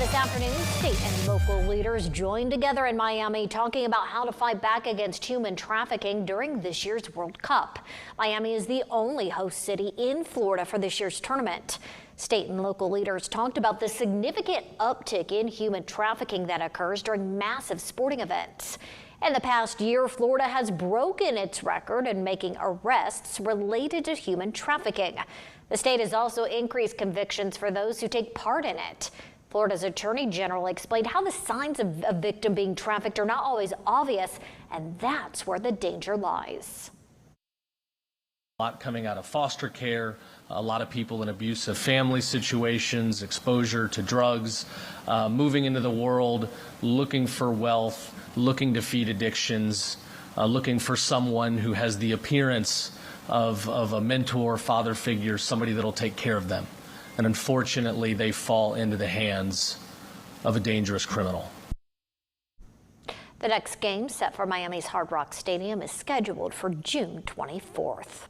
This afternoon, state and local leaders joined together in Miami talking about how to fight back against human trafficking during this year's World Cup. Miami is the only host city in Florida for this year's tournament. State and local leaders talked about the significant uptick in human trafficking that occurs during massive sporting events. In the past year, Florida has broken its record in making arrests related to human trafficking. The state has also increased convictions for those who take part in it. Florida's Attorney General explained how the signs of a victim being trafficked are not always obvious, and that's where the danger lies. A lot coming out of foster care, a lot of people in abusive family situations, exposure to drugs, moving into the world, looking for wealth, looking to feed addictions, looking for someone who has the appearance of a mentor, father figure, somebody that'll take care of them. And unfortunately, they fall into the hands of a dangerous criminal. The next game set for Miami's Hard Rock Stadium is scheduled for June 24th.